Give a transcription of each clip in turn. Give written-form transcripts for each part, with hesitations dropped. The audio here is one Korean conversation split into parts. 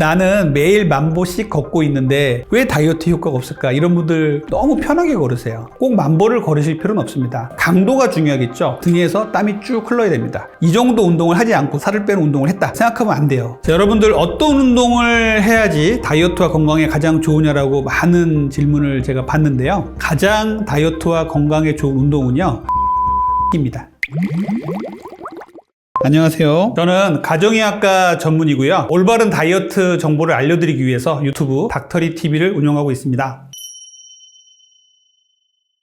나는 매일 10,000보씩 걷고 있는데 왜 다이어트 효과가 없을까? 이런 분들 너무 편하게 걸으세요. 꼭 10,000보를 걸으실 필요는 없습니다. 강도가 중요하겠죠. 등에서 땀이 쭉 흘러야 됩니다. 이 정도 운동을 하지 않고 살을 빼는 운동을 했다 생각하면 안 돼요. 자, 여러분들 어떤 운동을 해야지 다이어트와 건강에 가장 좋으냐라고 많은 질문을 제가 받는데요. 가장 다이어트와 건강에 좋은 운동은요, 입니다. 안녕하세요. 저는 가정의학과 전문이고요. 올바른 다이어트 정보를 알려드리기 위해서 유튜브 닥터리TV를 운영하고 있습니다.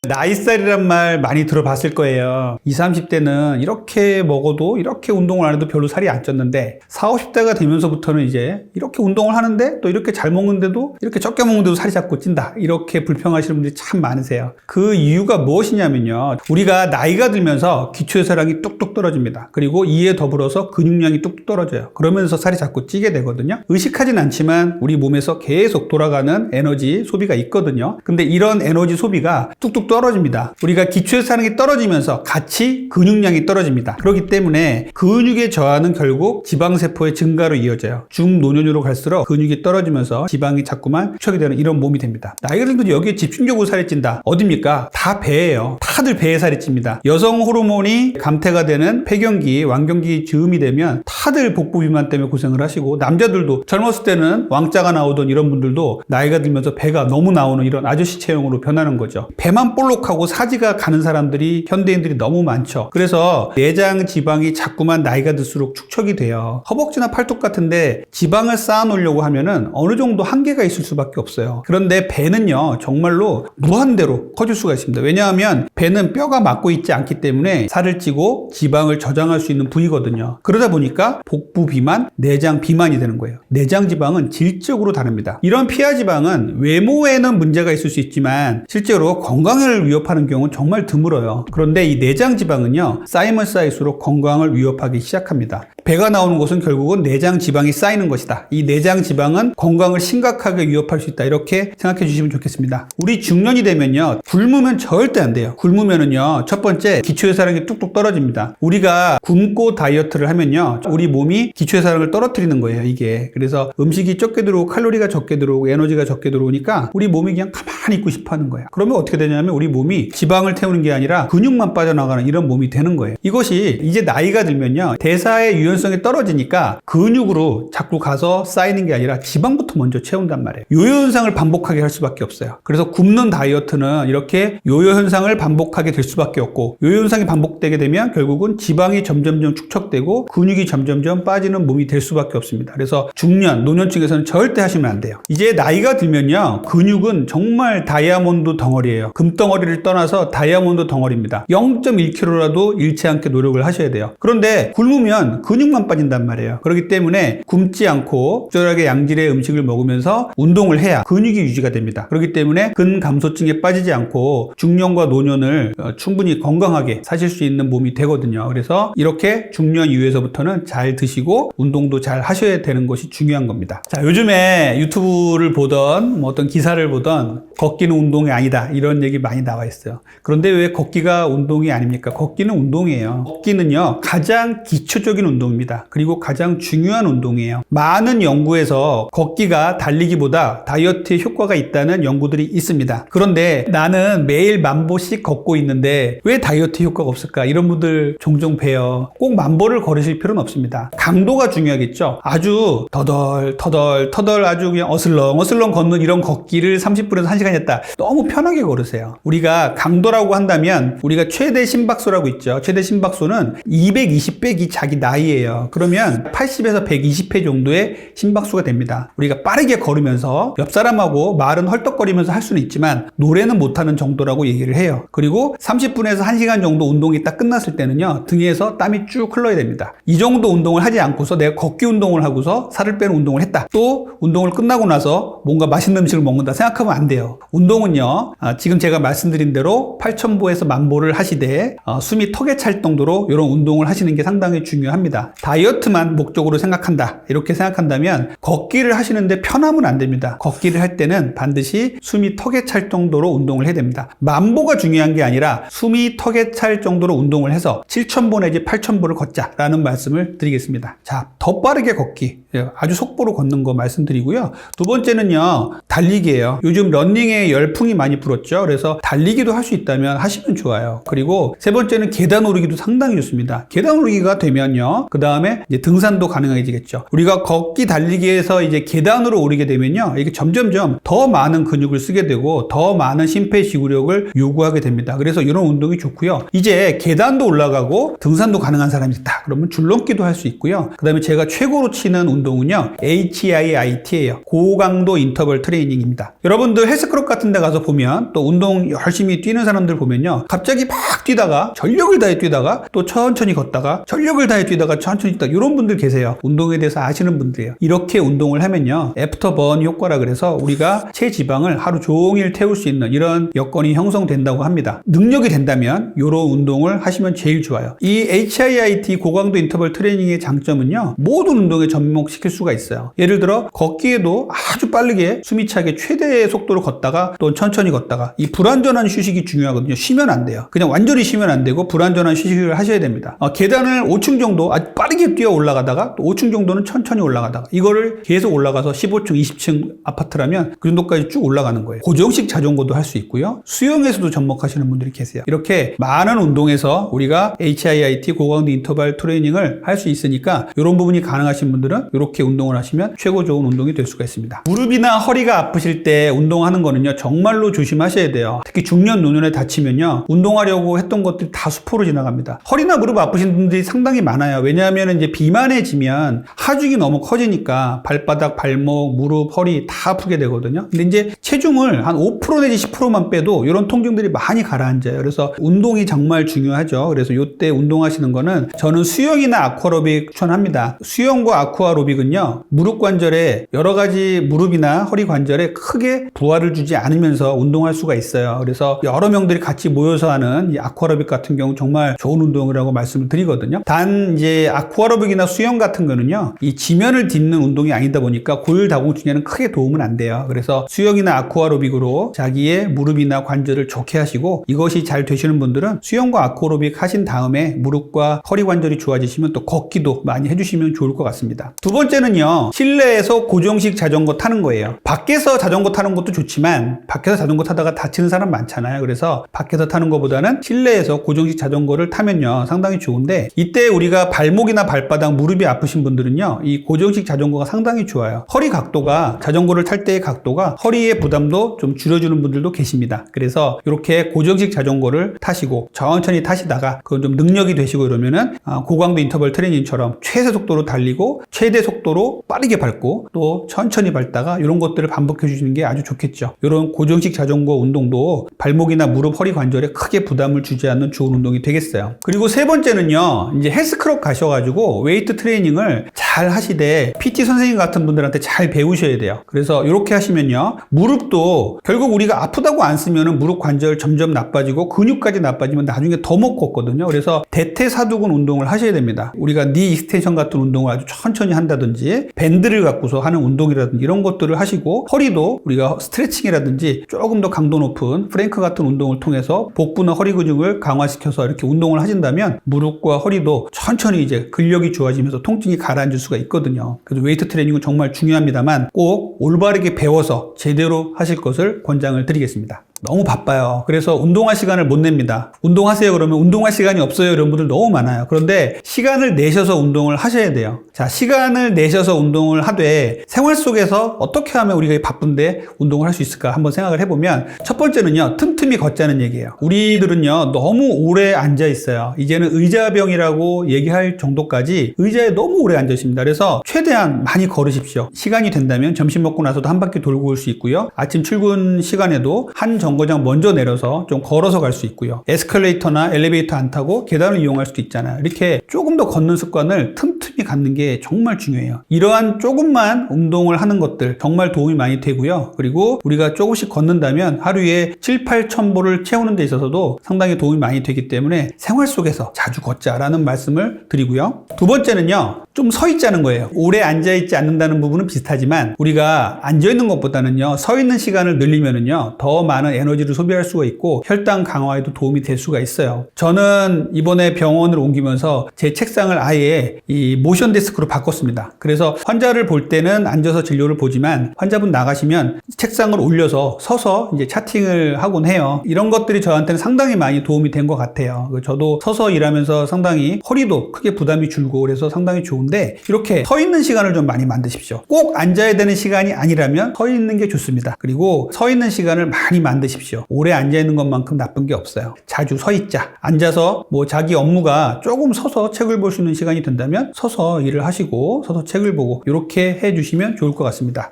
나이살이란 말 많이 들어봤을 거예요. 20, 30대는 이렇게 먹어도 이렇게 운동을 안 해도 별로 살이 안 쪘는데 40, 50대가 되면서부터는 이제 이렇게 운동을 하는데 또 이렇게 잘 먹는데도 이렇게 적게 먹는데도 살이 자꾸 찐다, 이렇게 불평하시는 분들이 참 많으세요. 그 이유가 무엇이냐면요, 우리가 나이가 들면서 기초代謝량이 뚝뚝 떨어집니다. 그리고 이에 더불어서 근육량이 뚝뚝 떨어져요. 그러면서 살이 자꾸 찌게 되거든요. 의식하진 않지만 우리 몸에서 계속 돌아가는 에너지 소비가 있거든요. 근데 이런 에너지 소비가 뚝뚝 떨어집니다. 우리가 기초代謝량이 떨어지면서 같이 근육량이 떨어집니다. 그렇기 때문에 근육의 저하는 결국 지방세포의 증가로 이어져요. 중노년으로 갈수록 근육이 떨어지면서 지방이 자꾸만 축적이 되는 이런 몸이 됩니다. 나이가 들면 여기에 집중적으로 살이 찐다. 어딥니까? 다 배예요. 다들 배에 살이 찝니다. 여성 호르몬이 감퇴가 되는 폐경기, 완경기 즈음이 되면 다들 복부 비만 때문에 고생을 하시고, 남자들도 젊었을 때는 왕자가 나오던 이런 분들도 나이가 들면서 배가 너무 나오는 이런 아저씨 체형으로 변하는 거죠. 배만 볼록하고 사지가 가는 사람들이, 현대인들이 너무 많죠. 그래서 내장 지방이 자꾸만 나이가 들수록 축적이 돼요. 허벅지나 팔뚝 같은데 지방을 쌓아 놓으려고 하면은 어느 정도 한계가 있을 수밖에 없어요. 그런데 배는요, 정말로 무한대로 커질 수가 있습니다. 왜냐하면 배는 뼈가 막고 있지 않기 때문에 살을 찌고 지방을 저장할 수 있는 부위거든요. 그러다 보니까 복부 비만, 내장 비만이 되는 거예요. 내장 지방은 질적으로 다릅니다. 이런 피하 지방은 외모에는 문제가 있을 수 있지만 실제로 건강을 위협하는 경우는 정말 드물어요. 그런데 이 내장 지방은요, 쌓이면 쌓일수록 건강을 위협하기 시작합니다. 배가 나오는 것은 결국은 내장 지방이 쌓이는 것이다. 이 내장 지방은 건강을 심각하게 위협할 수 있다. 이렇게 생각해 주시면 좋겠습니다. 우리 중년이 되면요, 굶으면 절대 안 돼요. 굶으면은요, 첫 번째 기초代謝량이 뚝뚝 떨어집니다. 우리가 굶고 다이어트를 하면요, 우리 몸이 기초代謝량을 떨어뜨리는 거예요, 이게. 그래서 음식이 적게 들어오고 칼로리가 적게 들어오고 에너지가 적게 들어오니까 우리 몸이 그냥 가만히 있고 싶어 하는 거예요. 그러면 어떻게 되냐면 우리 몸이 지방을 태우는 게 아니라 근육만 빠져나가는 이런 몸이 되는 거예요. 이것이 이제 나이가 들면요, 대사의 유연성이 떨어지니까 근육으로 자꾸 가서 쌓이는 게 아니라 지방부터 먼저 채운단 말이에요. 요요 현상을 반복하게 할 수밖에 없어요. 그래서 굶는 다이어트는 이렇게 요요 현상을 반복하게 될 수밖에 없고, 요요 현상이 반복되게 되면 결국은 지방이 점점점 축적되고 근육이 점점점 빠지는 몸이 될 수밖에 없습니다. 그래서 중년, 노년층에서는 절대 하시면 안 돼요. 이제 나이가 들면요, 근육은 정말 다이아몬드 덩어리예요. 금덩어리를 떠나서 다이아몬드 덩어리입니다. 0.1kg라도 잃지 않게 노력을 하셔야 돼요. 그런데 굶으면 근육만 빠진단 말이에요. 그렇기 때문에 굶지 않고 적절하게 양질의 음식을 먹으면서 운동을 해야 근육이 유지가 됩니다. 그렇기 때문에 근감소증에 빠지지 않고 중년과 노년을 충분히 건강하게 사실 수 있는 몸이 되거든요. 그래서 이렇게 중년 이후에서부터는 잘 드시고 운동도 잘 하셔야 되는 것이 중요한 겁니다. 자, 요즘에 유튜브를 보던 어떤 기사를 보던 걷기는 운동이 아니다, 이런 얘기 많이 나와 있어요. 그런데 왜 걷기가 운동이 아닙니까? 걷기는 운동이에요. 걷기는요, 가장 기초적인 운동입니다. 그리고 가장 중요한 운동이에요. 많은 연구에서 걷기가 달리기보다 다이어트에 효과가 있다는 연구들이 있습니다. 그런데 나는 매일 10,000보씩 걷고 있는데 왜 다이어트 효과가 없을까? 이런 분들 종종 봬요. 꼭 10,000보를 걸으실 필요는 없습니다. 강도가 중요하겠죠. 아주 터덜 아주 그냥 어슬렁 걷는 이런 걷기를 30분에서 1시간 했다, 너무 편하게 걸으세요. 우리가 강도라고 한다면 우리가 최대 심박수라고 있죠. 최대 심박수는 220배기 자기 나이예요. 그러면 80에서 120회 정도의 심박수가 됩니다. 우리가 빠르게 걸으면서 옆 사람하고 말은 헐떡거리면서 할 수는 있지만 노래는 못하는 정도라고 얘기를 해요. 그리고 30분에서 1시간 정도 운동이 딱 끝났을 때는요, 등에서 땀이 쭉 흘러야 됩니다. 이 정도 운동을 하지 않고서 내가 걷기 운동을 하고서 살을 빼는 운동을 했다, 또 운동을 끝나고 나서 뭔가 맛있는 음식을 먹는다 생각하면 안 돼요. 운동은요, 지금 제가 말씀드린 대로 8,000보에서 10,000보를 하시되 숨이 턱에 찰 정도로 이런 운동을 하시는 게 상당히 중요합니다. 다이어트만 목적으로 생각한다, 이렇게 생각한다면 걷기를 하시는데 편하면 안 됩니다. 걷기를 할 때는 반드시 숨이 턱에 찰 정도로 운동을 해야 됩니다. 10,000보가 중요한 게 아니라 숨이 턱에 찰 정도로 운동을 해서 7,000보 내지 8,000보를 걷자라는 말씀을 드리겠습니다. 자, 더 빠르게 걷기. 아주 속보로 걷는 거 말씀드리고요. 두 번째는요, 달리기예요. 요즘 러닝에 열풍이 많이 불었죠. 그래서 달리기도 할 수 있다면 하시면 좋아요. 그리고 세 번째는 계단 오르기도 상당히 좋습니다. 계단 오르기가 되면요, 그 다음에 이제 등산도 가능해지겠죠. 우리가 걷기 달리기에서 이제 계단으로 오르게 되면요, 이게 점점점 더 많은 근육을 쓰게 되고 더 많은 심폐지구력을 요구하게 됩니다. 그래서 이런 운동이 좋고요. 이제 계단도 올라가고 등산도 가능한 사람이 있다 그러면 줄넘기도 할 수 있고요. 그 다음에 제가 최고로 치는 운동은요, HIIT예요. 고강도 인터벌 트레이닝입니다. 여러분들 헬스클럽 같은 데 가서 보면 또 운동 열심히 뛰는 사람들 보면요, 갑자기 막 뛰다가 전력을 다해 뛰다가 또 천천히 걷다가 전력을 다해 뛰다가 천천히 뛰다가 이런 분들 계세요. 운동에 대해서 아시는 분들이에요. 이렇게 운동을 하면요, 애프터 번 효과라 그래서 우리가 체지방을 하루 종일 태울 수 있는 이런 여건이 형성된다고 합니다. 능력이 된다면 이런 운동을 하시면 제일 좋아요. 이 HIIT 고강도 인터벌 트레이닝의 장점은요, 모든 운동에 접목시킬 수가 있어요. 예를 들어 걷기에도 아주 빠르게 숨이 차게 최대의 속도로 걷다가 또 천천히 걷다가, 이 불완전한 휴식이 중요하거든요. 쉬면 안 돼요. 그냥 완전히 쉬면 안 되고 불완전한 휴식을 하셔야 됩니다. 계단을 5층 정도 아주 빠르게 뛰어 올라가다가 또 5층 정도는 천천히 올라가다가, 이거를 계속 올라가서 15층, 20층 아파트라면 그 정도까지 쭉 올라가는 거예요. 고정식 자전거도 할 수 있고요. 수영에서도 접목하시는 분들이 계세요. 이렇게 많은 운동에서 우리가 HIIT 고강도 인터벌 트레이닝을 할 수 있으니까 이런 부분이 가능하신 분들은 이렇게 운동을 하시면 최고 좋은 운동이 될 수가 있습니다. 무릎이나 허리가 아프실 때 운동하는 거는요, 정말로 조심하셔야 돼요. 특히 중년 노년에 다치면요, 운동하려고 했던 것들이 다 수포로 지나갑니다. 허리나 무릎 아프신 분들이 상당히 많아요. 왜냐하면 이제 비만해지면 하중이 너무 커지니까 발바닥, 발목, 무릎, 허리 다 아프게 되거든요. 근데 이제 체중을 한 5% 내지 10%만 빼도 이런 통증들이 많이 가라앉아요. 그래서 운동이 정말 중요하죠. 그래서 이때 운동하시는 거는 저는 수영이나 아쿠아로빅 추천합니다. 수영과 아쿠아로빅은요, 무릎 관절에 여러 가지 무릎이나 허리 관절에 크게 부하를 주지 않으면서 운동할 수가 있어요. 그래서 여러 명들이 같이 모여서 하는 이 아쿠아로빅 같은 경우 정말 좋은 운동이라고 말씀을 드리거든요. 단 이제 아쿠아로빅이나 수영 같은 거는요, 이 지면을 딛는 운동이 아니다 보니까 고혈다공증에는 크게 도움은 안 돼요. 그래서 수영이나 아쿠아로빅으로 자기의 무릎이나 관절을 좋게 하시고, 이것이 잘 되시는 분들은 수영과 아쿠아로빅 하신 다음에 무릎과 허리 관절이 좋아지시면 또 걷기도 많이 해주시면 좋을 것 같습니다. 두 번째는요, 실내에서 고정식 자전거 타는 거예요. 밖에서 자전거 타는 것도 좋지만 밖에서 자전거 타다가 다치는 사람 많잖아요. 그래서 밖에서 타는 것보다는 실내에서 고정식 자전거를 타면요, 상당히 좋은데, 이때 우리가 발목이나 발바닥, 무릎이 아프신 분들은요, 이 고정식 자전거가 상당히 좋아요. 허리 각도가, 자전거를 탈 때의 각도가 허리의 부담도 좀 줄여주는 분들도 계십니다. 그래서 이렇게 고정식 자전거를 타시고 천천히 타시다가 그건 좀 능력이 되시고 이러면은 고강도 인터벌 트레이닝처럼 최대 속도로 달리고 최대 속도로 빠르게 밟고 또 천천히 밟다가 이런 것들을 반복해 주시는 게 아주 좋겠죠. 이런 고정식 자전거 운동도 발목이나 무릎, 허리 관절에 크게 부담을 주지 않는 좋은 운동이 되겠어요. 그리고 세 번째는요, 이제 헬스클럽 가셔가지고 웨이트 트레이닝을 잘 하시되 PT 선생님 같은 분들한테 잘 배우셔야 돼요. 그래서 이렇게 하시면요, 무릎도 결국 우리가 아프다고 안 쓰면은 무릎 관절 점점 나빠지고 근육까지 나빠지면 나중에 더 못 걷거든요. 그래서 대퇴사두근 운동을 하셔야 됩니다. 우리가 니 익스텐션 같은 운동을 아주 천천히 한다든지 밴드를 갖고서 하는 운동이라든지 이런 것들을 하시고, 허리도 우리가 스트레칭이라든지 조금 더 강도 높은 프랭크 같은 운동을 통해서 복부나 허리 근육을 강화시켜서 이렇게 운동을 하신다면 무릎과 허리도 천천히 이제 근력이 좋아지면서 통증이 가라앉을 수가 있거든요. 그래서 웨이트 트레이닝은 정말 중요합니다만 꼭 올바르게 배워서 제대로 하실 것을 권장을 드리겠습니다. 너무 바빠요. 그래서 운동할 시간을 못 냅니다. 운동하세요 그러면 운동할 시간이 없어요 이런 분들 너무 많아요. 그런데 시간을 내셔서 운동을 하셔야 돼요. 자, 시간을 내셔서 운동을 하되 생활 속에서 어떻게 하면 우리가 바쁜데 운동을 할 수 있을까 한번 생각을 해보면, 첫 번째는요, 틈틈이 걷자는 얘기예요. 우리들은요, 너무 오래 앉아 있어요. 이제는 의자병이라고 얘기할 정도까지 의자에 너무 오래 앉아 있습니다. 그래서 최대한 많이 걸으십시오. 시간이 된다면 점심 먹고 나서도 한 바퀴 돌고 올 수 있고요. 아침 출근 시간에도 한 정거장 먼저 내려서 좀 걸어서 갈 수 있고요. 에스컬레이터나 엘리베이터 안 타고 계단을 이용할 수도 있잖아요. 이렇게 조금 더 걷는 습관을 틈틈이 갖는 게 정말 중요해요. 이러한 조금만 운동을 하는 것들 정말 도움이 많이 되고요. 그리고 우리가 조금씩 걷는다면 하루에 7, 8천 보를 채우는 데 있어서도 상당히 도움이 많이 되기 때문에 생활 속에서 자주 걷자라는 말씀을 드리고요. 두 번째는요, 좀 서 있자는 거예요. 오래 앉아 있지 않는다는 부분은 비슷하지만 우리가 앉아 있는 것보다는요, 서 있는 시간을 늘리면은요, 더 많은 에너지를 소비할 수가 있고 혈당 강화에도 도움이 될 수가 있어요. 저는 이번에 병원을 옮기면서 제 책상을 아예 이 모션 데스크로 바꿨습니다. 그래서 환자를 볼 때는 앉아서 진료를 보지만 환자분 나가시면 책상을 올려서 서서 이제 차팅을 하곤 해요. 이런 것들이 저한테는 상당히 많이 도움이 된 것 같아요. 저도 서서 일하면서 상당히 허리도 크게 부담이 줄고 그래서 상당히 좋은데 이렇게 서 있는 시간을 좀 많이 만드십시오. 꼭 앉아야 되는 시간이 아니라면 서 있는 게 좋습니다. 그리고 서 있는 시간을 많이 만드십시오. 오래 앉아 있는 것만큼 나쁜 게 없어요. 자주 서 있자. 앉아서 뭐 자기 업무가 조금 서서 책을 볼 수 있는 시간이 된다면 서서 일을 하시고 서서 책을 보고 이렇게 해주시면 좋을 것 같습니다.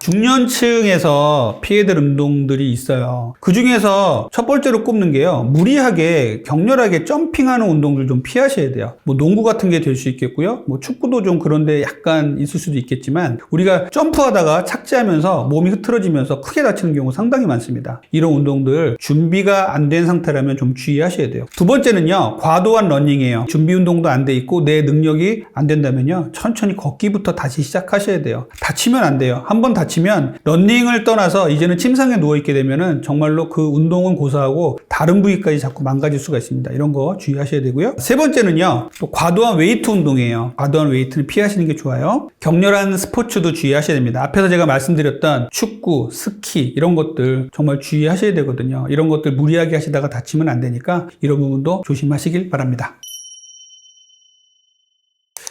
중년층에서 피해될 운동들이 있어요. 그 중에서 첫 번째로 꼽는 게요. 무리하게 격렬하게 점핑하는 운동들 좀 피하셔야 돼요. 뭐 농구 같은 게 될 수 있겠고요. 뭐 축구도 좀 그런데 약간 있을 수도 있겠지만 우리가 점프하다가 착지하면서 몸이 흐트러지면서 크게 다치는 경우 상당히 많습니다. 이런 운동들 준비가 안 된 상태라면 좀 주의하셔야 돼요. 두 번째는요. 과도한 러닝이에요. 준비 운동도 안 돼 있고 내 능력이 안 된다면요. 천천히 걷기부터 다시 시작하셔야 돼요. 다치면 안 돼요. 한번 다치면 러닝을 떠나서 이제는 침상에 누워있게 되면은 정말로 그 운동은 고사하고 다른 부위까지 자꾸 망가질 수가 있습니다. 이런 거 주의하셔야 되고요. 세 번째는요. 또 과도한 웨이트 운동이에요. 과도한 웨이트는 피하시는 게 좋아요. 격렬한 스포츠도 주의하셔야 됩니다. 앞에서 제가 말씀드렸던 축구, 스키 이런 것들 정말 주의하셔야 되거든요. 이런 것들 무리하게 하시다가 다치면 안 되니까 이런 부분도 조심하시길 바랍니다.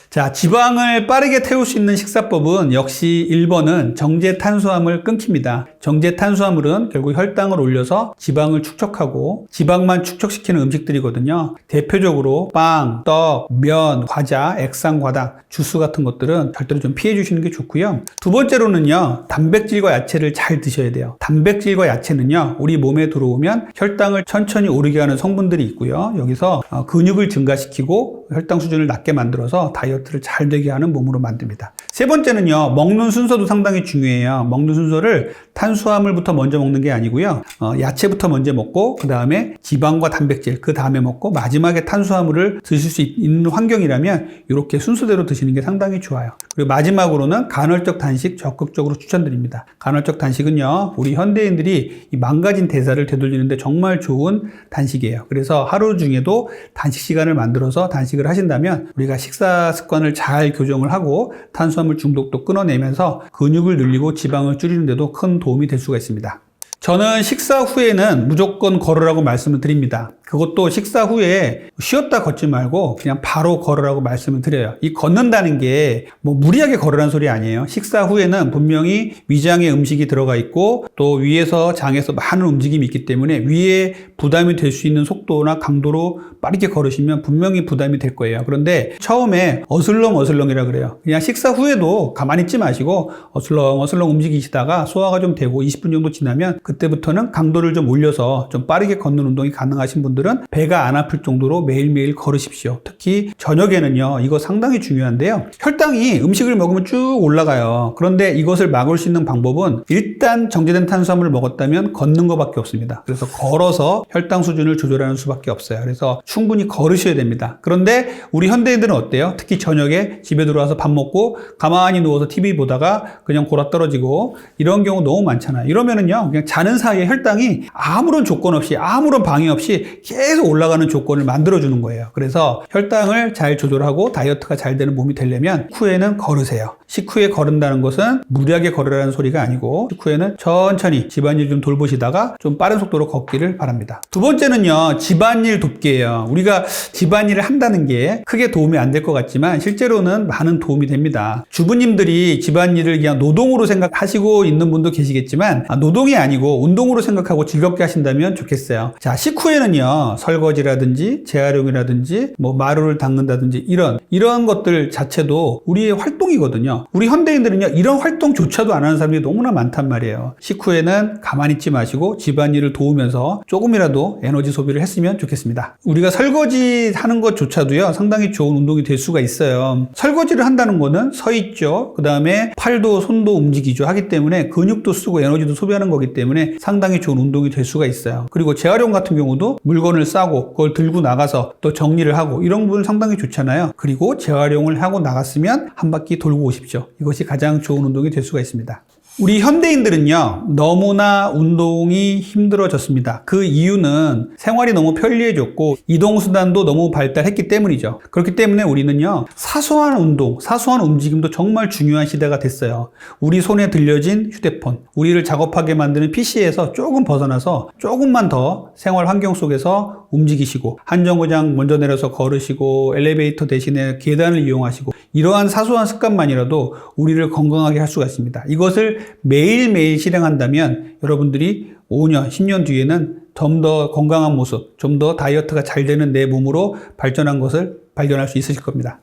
자, 지방을 빠르게 태울 수 있는 식사법은 역시 1번은 정제 탄수화물 끊기입니다. 정제 탄수화물은 결국 혈당을 올려서 지방을 축적하고 지방만 축적시키는 음식들이거든요. 대표적으로 빵, 떡, 면, 과자, 액상과당, 주스 같은 것들은 절대로 좀 피해 주시는 게 좋고요. 두 번째로는요. 단백질과 야채를 잘 드셔야 돼요. 단백질과 야채는요. 우리 몸에 들어오면 혈당을 천천히 오르게 하는 성분들이 있고요. 여기서 근육을 증가시키고 혈당 수준을 낮게 만들어서 다이어트를 잘 되게 하는 몸으로 만듭니다. 세 번째는요. 먹는 순서도 상당히 중요해요. 먹는 순서를 탄수화물부터 먼저 먹는 게 아니고요. 야채부터 먼저 먹고 그 다음에 지방과 단백질 그 다음에 먹고 마지막에 탄수화물을 드실 수 있는 환경이라면 이렇게 순서대로 드시는 게 상당히 좋아요. 그리고 마지막으로는 간헐적 단식 적극적으로 추천드립니다. 간헐적 단식은요. 우리 현대인들이 이 망가진 대사를 되돌리는데 정말 좋은 단식이에요. 그래서 하루 중에도 단식 시간을 만들어서 단식을 하신다면 우리가 식사 습관을 잘 교정을 하고 탄수화물 중독도 끊어내면서 근육을 늘리고 지방을 줄이는데도 큰 도움이 될 수가 있습니다. 저는 식사 후에는 무조건 걸으라고 말씀을 드립니다. 그것도 식사 후에 쉬었다 걷지 말고 그냥 바로 걸으라고 말씀을 드려요. 이 걷는다는 게 뭐 무리하게 걸으라는 소리 아니에요. 식사 후에는 분명히 위장에 음식이 들어가 있고 또 위에서 장에서 많은 움직임이 있기 때문에 위에 부담이 될 수 있는 속도나 강도로 빠르게 걸으시면 분명히 부담이 될 거예요. 그런데 처음에 어슬렁어슬렁이라 그래요. 그냥 식사 후에도 가만히 있지 마시고 어슬렁어슬렁 움직이시다가 소화가 좀 되고 20분 정도 지나면 그때부터는 강도를 좀 올려서 좀 빠르게 걷는 운동이 가능하신 분들은 배가 안 아플 정도로 매일매일 걸으십시오. 특히 저녁에는요. 이거 상당히 중요한데요. 혈당이 음식을 먹으면 쭉 올라가요. 그런데 이것을 막을 수 있는 방법은 일단 정제된 탄수화물을 먹었다면 걷는 것밖에 없습니다. 그래서 걸어서 혈당 수준을 조절하는 수밖에 없어요. 그래서 충분히 걸으셔야 됩니다. 그런데 우리 현대인들은 어때요? 특히 저녁에 집에 들어와서 밥 먹고 가만히 누워서 TV 보다가 그냥 골아 떨어지고 이런 경우 너무 많잖아요. 이러면은요. 그냥 자는 사이에 혈당이 아무런 조건 없이 아무런 방해 없이 계속 올라가는 조건을 만들어주는 거예요. 그래서 혈당을 잘 조절하고 다이어트가 잘 되는 몸이 되려면 식후에는 걸으세요. 식후에 걸은다는 것은 무리하게 걸으라는 소리가 아니고 식후에는 천천히 집안일 좀 돌보시다가 좀 빠른 속도로 걷기를 바랍니다. 두 번째는요. 집안일 돕기예요. 우리가 집안일을 한다는 게 크게 도움이 안 될 것 같지만 실제로는 많은 도움이 됩니다. 주부님들이 집안일을 그냥 노동으로 생각하시고 있는 분도 계시겠지만 노동이 아니고 운동으로 생각하고 즐겁게 하신다면 좋겠어요. 자, 식후에는요. 설거지라든지 재활용이라든지 뭐 마루를 닦는다든지 이런 것들 자체도 우리의 활동이거든요. 우리 현대인들은요. 이런 활동조차도 안 하는 사람들이 너무나 많단 말이에요. 식후에는 가만히 있지 마시고 집안일을 도우면서 조금이라도 에너지 소비를 했으면 좋겠습니다. 우리가 설거지 하는 것조차도요. 상당히 좋은 운동이 될 수가 있어요. 설거지를 한다는 거는 서 있죠. 그 다음에 팔도 손도 움직이죠. 하기 때문에 근육도 쓰고 에너지도 소비하는 거기 때문에 상당히 좋은 운동이 될 수가 있어요. 그리고 재활용 같은 경우도 물건을 싸고 그걸 들고 나가서 또 정리를 하고 이런 부분 상당히 좋잖아요. 그리고 재활용을 하고 나갔으면 한 바퀴 돌고 오십시오. 이것이 가장 좋은 운동이 될 수가 있습니다. 우리 현대인들은요, 너무나 운동이 힘들어졌습니다. 그 이유는 생활이 너무 편리해졌고, 이동수단도 너무 발달했기 때문이죠. 그렇기 때문에 우리는요, 사소한 운동, 사소한 움직임도 정말 중요한 시대가 됐어요. 우리 손에 들려진 휴대폰, 우리를 작업하게 만드는 PC에서 조금 벗어나서 조금만 더 생활 환경 속에서 움직이시고, 한 정거장 먼저 내려서 걸으시고, 엘리베이터 대신에 계단을 이용하시고, 이러한 사소한 습관만이라도 우리를 건강하게 할 수가 있습니다. 이것을 매일매일 실행한다면 여러분들이 5년, 10년 뒤에는 좀 더 건강한 모습, 좀 더 다이어트가 잘 되는 내 몸으로 발전한 것을 발견할 수 있으실 겁니다.